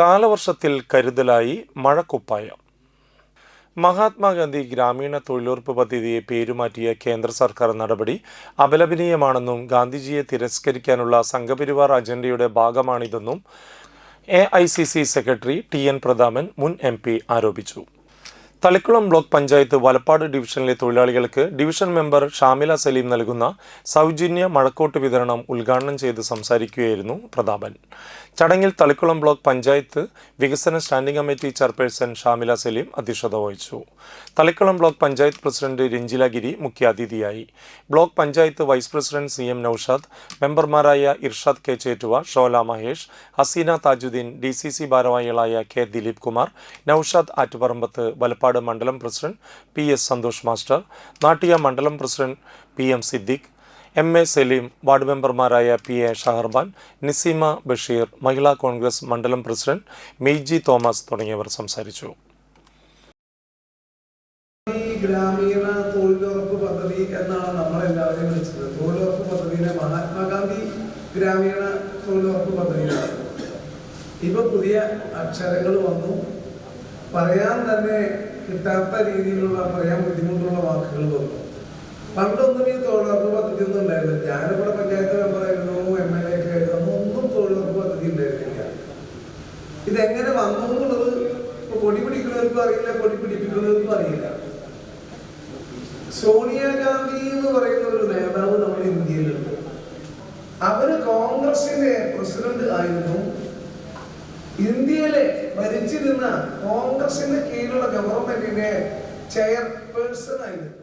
കാലവർഷത്തിൽ കരുതലായി മഴക്കുപ്പായം. മഹാത്മാഗാന്ധി ഗ്രാമീണ തൊഴിലുറപ്പ് പദ്ധതിയെ പേരുമാറ്റിയ കേന്ദ്ര സർക്കാർ നടപടി അപലപനീയമാണെന്നും ഗാന്ധിജിയെ തിരസ്കരിക്കാനുള്ള സംഘപരിവാർ അജണ്ടയുടെ ഭാഗമാണിതെന്നും AICC സെക്രട്ടറി TN പ്രതാപൻ മുൻ MP ആരോപിച്ചു. തളിക്കുളം ബ്ലോക്ക് പഞ്ചായത്ത് വലപ്പാട് ഡിവിഷനിലെ തൊഴിലാളികൾക്ക് ഡിവിഷൻ മെമ്പർ ഷാമില സലീം നൽകുന്ന സൗജന്യ മഴക്കോട്ട് വിതരണം ഉദ്ഘാടനം ചെയ്ത് സംസാരിക്കുകയായിരുന്നു പ്രതാപൻ. ചടങ്ങിൽ തളിക്കുളം ബ്ലോക്ക് പഞ്ചായത്ത് വികസന standing committee chairperson Shamila Saleem അധ്യക്ഷത വഹിച്ചു. തളിക്കുളം ബ്ലോക്ക് പഞ്ചായത്ത് പ്രസിഡന്റ് രഞ്ജിലഗിരി മുഖ്യാതിഥിയായി. Block panchayat vice president CM Naushad, മെമ്പർമാരായ ഇർഷാദ് K ചേറ്റുവ, ഷോല മഹേഷ്, ഹസീന താജുദ്ദീൻ, DCC ഭാരവാഹികളായ K ദിലീപ് കുമാർ, നൌഷാദ് ആറ്റുപറമ്പത്ത്, വലപ്പാട് മണ്ഡലം president PS Santhosh master, Nattiya മണ്ഡലം president PM Siddique, MA Saleem, ward മെമ്പർമാരായ PA ഷഹർബാൻ, നിസീമ ബഷീർ, മഹിളാ കോൺഗ്രസ് മണ്ഡലം പ്രസിഡന്റ് മെയ്ജി തോമസ് തുടങ്ങിയവർ സംസാരിച്ചു. ഗ്രാമീണ തൊഴിലുറപ്പ് പദ്ധതി എന്നാണ് നമ്മളെല്ലാവരെയും വിളിച്ചത്. തൊഴിലുറപ്പ് പദ്ധതിയിലെ മഹാത്മാഗാന്ധി ഗ്രാമീണ തൊഴിലുറപ്പ് പദ്ധതിയിലാണ്. ഇപ്പൊ പുതിയ അക്ഷരങ്ങൾ വന്നു. പറയാൻ തന്നെ കിട്ടാത്ത രീതിയിലുള്ള, പറയാൻ ബുദ്ധിമുട്ടുള്ള വാക്കുകൾ വന്നു. പണ്ടൊന്നും ഈ തൊഴിലുറപ്പ് പദ്ധതി ഒന്നും ഉണ്ടായിരുന്നില്ല. ഞാനിവിടെ പഞ്ചായത്ത് മെമ്പറായിരുന്നു, MLA ഒക്കെ ആയിരുന്നു. ഒന്നും തൊഴിലുറപ്പ് പദ്ധതി ഉണ്ടായിരുന്നില്ല. ഇതെങ്ങനെ വന്നു എന്നുള്ളത് ഇപ്പൊ കൊടി പിടിക്കുന്നവർക്കും അറിയില്ല, കൊടി പിടിപ്പിക്കുന്നവർക്കും അറിയില്ല. സോണിയാഗാന്ധി എന്ന് പറയുന്ന ഒരു നേതാവ് നമ്മുടെ ഇന്ത്യയിലുണ്ട്. അവര് കോൺഗ്രസിന്റെ പ്രസിഡന്റ് ആയിരുന്നു. ഇന്ത്യയിലെ ഭരിച്ചിരുന്ന കോൺഗ്രസിന്റെ കീഴിലുള്ള ഗവൺമെന്റിന്റെ ചെയർപേഴ്സൺ ആയിരുന്നു.